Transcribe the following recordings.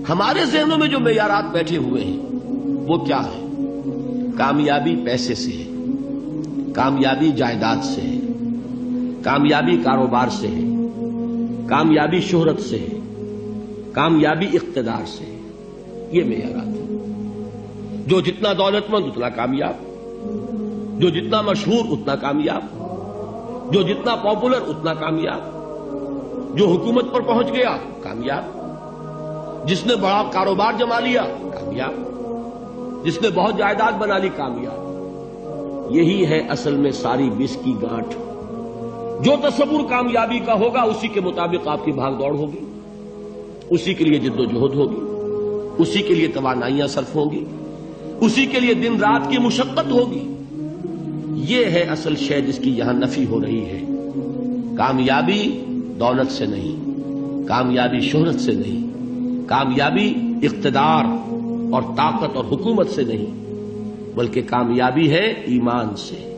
ہمارے ذہنوں میں جو معیارات بیٹھے ہوئے ہیں وہ کیا ہے؟ کامیابی پیسے سے ہے، کامیابی جائیداد سے ہے، کامیابی کاروبار سے ہے، کامیابی شہرت سے ہے، کامیابی اقتدار سے ہے۔ یہ معیارات ہیں۔ جو جتنا دولت مند اتنا کامیاب، جو جتنا مشہور اتنا کامیاب، جو جتنا پاپولر اتنا کامیاب، جو حکومت پر پہنچ گیا کامیاب، جس نے بڑا کاروبار جما لیا کامیاب، جس نے بہت جائیداد بنا لی کامیاب۔ یہی ہے اصل میں ساری بس کی گانٹھ۔ جو تصور کامیابی کا ہوگا اسی کے مطابق آپ کی بھاگ دوڑ ہوگی، اسی کے لیے جد و جہد ہوگی، اسی کے لیے توانائیاں صرف ہوں گی، اسی کے لیے دن رات کی مشقت ہوگی۔ یہ ہے اصل شے جس کی یہاں نفی ہو رہی ہے۔ کامیابی دولت سے نہیں، کامیابی شہرت سے نہیں، کامیابی اقتدار اور طاقت اور حکومت سے نہیں، بلکہ کامیابی ہے ایمان سے،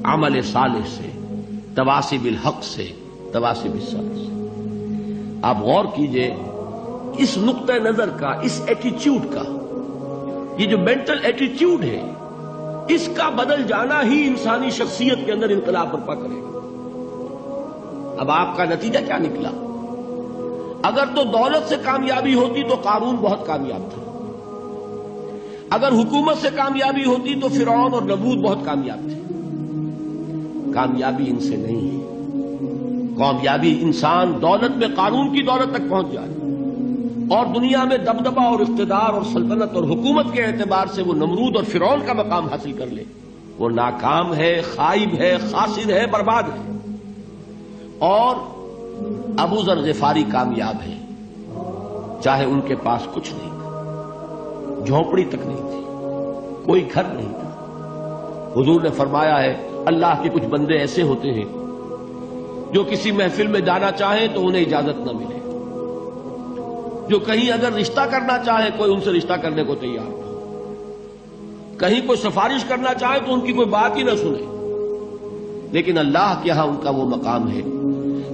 عمل صالح سے، تواصی بالحق سے، تواصی بالصبر سے۔ آپ غور کیجئے اس نقطہ نظر کا، اس ایٹیچیوڈ کا، یہ جو مینٹل ایٹیچیوڈ ہے، اس کا بدل جانا ہی انسانی شخصیت کے اندر انقلاب برپا کرے گا۔ اب آپ کا نتیجہ کیا نکلا؟ اگر تو دولت سے کامیابی ہوتی تو قارون بہت کامیاب تھا، اگر حکومت سے کامیابی ہوتی تو فرعون اور نمرود بہت کامیاب تھے۔ کامیابی ان سے نہیں ہے۔ کامیابی انسان دولت میں قارون کی دولت تک پہنچ جائے اور دنیا میں دبدبہ اور اقتدار اور سلطنت اور حکومت کے اعتبار سے وہ نمرود اور فرعون کا مقام حاصل کر لے، وہ ناکام ہے، خائب ہے، خاسر ہے، برباد ہے۔ اور ابو ذر غفاری کامیاب ہے، چاہے ان کے پاس کچھ نہیں تھا، جھونپڑی تک نہیں تھی، کوئی گھر نہیں تھا۔ حضور نے فرمایا ہے اللہ کے کچھ بندے ایسے ہوتے ہیں جو کسی محفل میں جانا چاہیں تو انہیں اجازت نہ ملے، جو کہیں اگر رشتہ کرنا چاہے کوئی ان سے رشتہ کرنے کو تیار نہ، کہیں کوئی سفارش کرنا چاہے تو ان کی کوئی بات ہی نہ سنے۔ لیکن اللہ کے ہاں ان کا وہ مقام ہے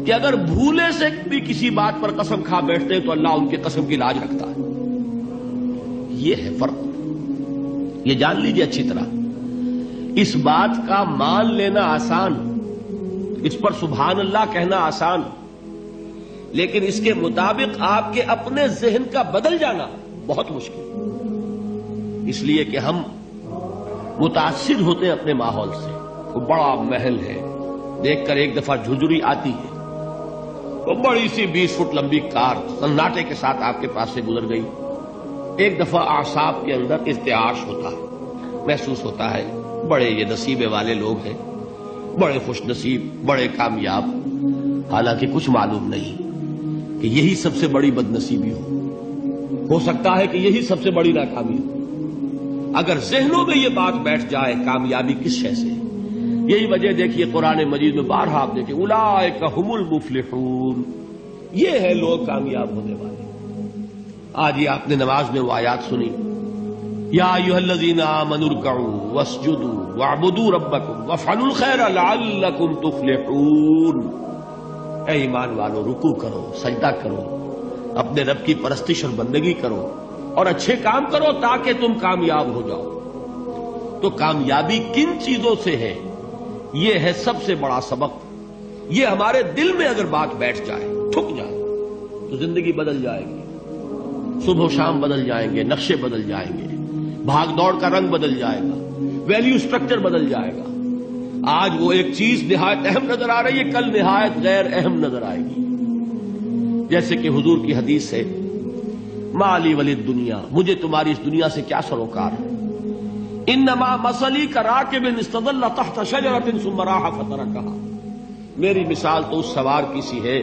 کہ اگر بھولے سے بھی کسی بات پر قسم کھا بیٹھتے تو اللہ ان کے قسم کی لاج رکھتا ہے۔ یہ ہے فرق، یہ جان لیجیے اچھی طرح۔ اس بات کا مان لینا آسان، اس پر سبحان اللہ کہنا آسان، لیکن اس کے مطابق آپ کے اپنے ذہن کا بدل جانا بہت مشکل، اس لیے کہ ہم متاثر ہوتے ہیں اپنے ماحول سے۔ وہ بڑا محل ہے، دیکھ کر ایک دفعہ جھجری آتی ہے، وہ بڑی سی 20 فٹ لمبی کار سناٹے کے ساتھ آپ کے پاس سے گزر گئی، ایک دفعہ اعصاب کے اندر ارتعاش ہوتا ہے، محسوس ہوتا ہے بڑے یہ نصیبے والے لوگ ہیں، بڑے خوش نصیب، بڑے کامیاب، حالانکہ کچھ معلوم نہیں کہ یہی سب سے بڑی بد نصیبی ہو سکتا ہے کہ یہی سب سے بڑی ناکامی ہو۔ اگر ذہنوں میں یہ بات بیٹھ جائے کامیابی کس شے سے، یہی وجہ دیکھیے قرآن مجید میں بارہا آپ دیکھیں اولئک ھم المفلحون، یہ ہے لوگ کامیاب ہونے والے۔ آج ہی آپ نے نماز میں وہ آیات سنی، یا ایھا الذین آمنوا ارکعوا واسجدوا واعبدوا ربکم وافعلوا الخیر لعلکم تفلحون۔ اے ایمان والو، رکوع کرو، سجدہ کرو، اپنے رب کی پرستش اور بندگی کرو اور اچھے کام کرو تاکہ تم کامیاب ہو جاؤ۔ تو کامیابی کن چیزوں سے ہے، یہ ہے سب سے بڑا سبق۔ یہ ہمارے دل میں اگر بات بیٹھ جائے، ٹھک جائے، تو زندگی بدل جائے گی، صبح و شام بدل جائیں گے، نقشے بدل جائیں گے، بھاگ دوڑ کا رنگ بدل جائے گا، ویلیو سٹرکچر بدل جائے گا۔ آج وہ ایک چیز نہایت اہم نظر آ رہی ہے، کل نہایت غیر اہم نظر آئے گی۔ جیسے کہ حضور کی حدیث ہے مالی ولی دنیا، مجھے تمہاری اس دنیا سے کیا سروکار ہے، انما مثلی کراکب استظل تحت شجرۃ ثم راح فترکها، میری مثال تو اس سوار کی سی ہے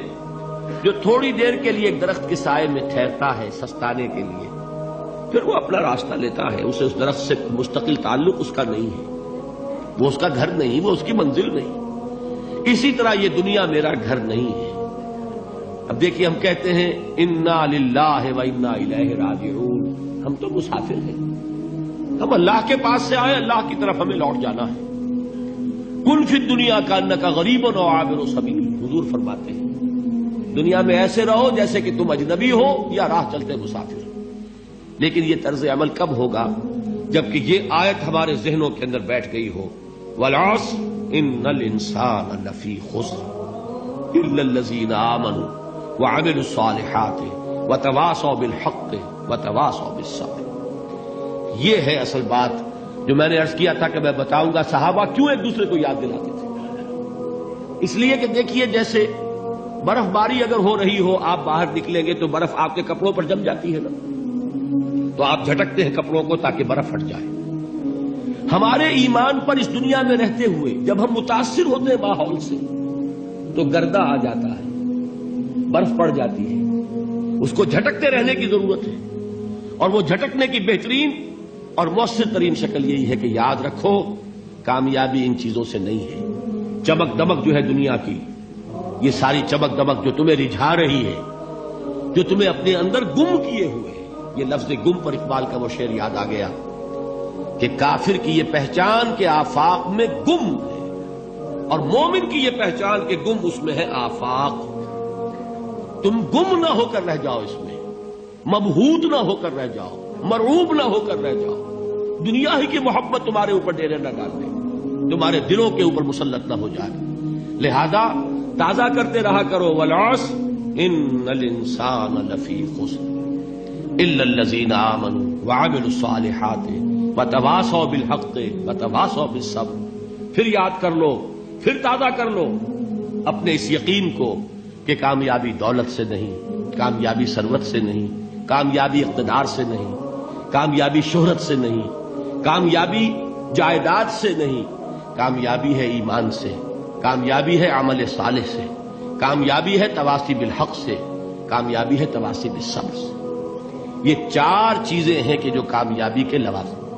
جو تھوڑی دیر کے لیے ایک درخت کے سائے میں ٹھہرتا ہے سستانے کے لیے، پھر وہ اپنا راستہ لیتا ہے، اسے اس درخت سے مستقل تعلق اس کا نہیں ہے، وہ اس کا گھر نہیں، وہ اس کی منزل نہیں۔ اسی طرح یہ دنیا میرا گھر نہیں ہے۔ اب دیکھیے ہم کہتے ہیں انا للہ و انا الیہ راجعون، ہم تو مسافر ہیں، ہم اللہ کے پاس سے آئے، اللہ کی طرف ہمیں لوٹ جانا ہے۔ کن فی الدنیا کانک غریب و عابر سبیل، حضور فرماتے ہیں دنیا میں ایسے رہو جیسے کہ تم اجنبی ہو یا راہ چلتے مسافر۔ لیکن یہ طرز عمل کب ہوگا؟ جبکہ یہ آیت ہمارے ذہنوں کے اندر بیٹھ گئی ہو، والعصر ان الانسان لفی خسر الا الذین آمنوا وعملوا الصالحات وتواصوا بالحق وتواصوا بالصبر۔ یہ ہے اصل بات جو میں نے عرض کیا تھا کہ میں بتاؤں گا صحابہ کیوں ایک دوسرے کو یاد دلاتے تھے۔ اس لیے کہ دیکھیے جیسے برف باری اگر ہو رہی ہو، آپ باہر نکلیں گے تو برف آپ کے کپڑوں پر جم جاتی ہے نا، تو آپ جھٹکتے ہیں کپڑوں کو تاکہ برف ہٹ جائے۔ ہمارے ایمان پر اس دنیا میں رہتے ہوئے جب ہم متاثر ہوتے ہیں ماحول سے تو گردہ آ جاتا ہے، برف پڑ جاتی ہے، اس کو جھٹکتے رہنے کی ضرورت ہے۔ اور وہ جھٹکنے کی بہترین اور مؤثر ترین شکل یہی ہے کہ یاد رکھو کامیابی ان چیزوں سے نہیں ہے۔ چمک دمک جو ہے دنیا کی، یہ ساری چمک دمک جو تمہیں رجھا رہی ہے، جو تمہیں اپنے اندر گم کیے ہوئے ہے، یہ لفظ گم پر اقبال کا وہ شعر یاد آ گیا کہ کافر کی یہ پہچان کے آفاق میں گم ہے، اور مومن کی یہ پہچان کہ گم اس میں ہے آفاق۔ تم گم نہ ہو کر رہ جاؤ، اس میں مبہوت نہ ہو کر رہ جاؤ، مرعوب نہ ہو کر رہ جاؤ، دنیا ہی کی محبت تمہارے اوپر ڈیرے نہ ڈال دے، تمہارے دلوں کے اوپر مسلط نہ ہو جائے۔ لہذا تازہ کرتے رہا کرو، والعصر ان الانسان لفی خسر الا الذین آمنوا وعملوا الصالحات وتواصوا بالحق وتواصوا بالصبر۔ پھر یاد کر لو، پھر تازہ کر لو اپنے اس یقین کو کہ کامیابی دولت سے نہیں، کامیابی ثروت سے نہیں، کامیابی اقتدار سے نہیں، کامیابی شہرت سے نہیں، کامیابی جائیداد سے نہیں، کامیابی ہے ایمان سے، کامیابی ہے عمل صالح سے، کامیابی ہے تواصی بالحق سے، کامیابی ہے تواصی بالصبر سے۔ یہ چار چیزیں ہیں کہ جو کامیابی کے لوازم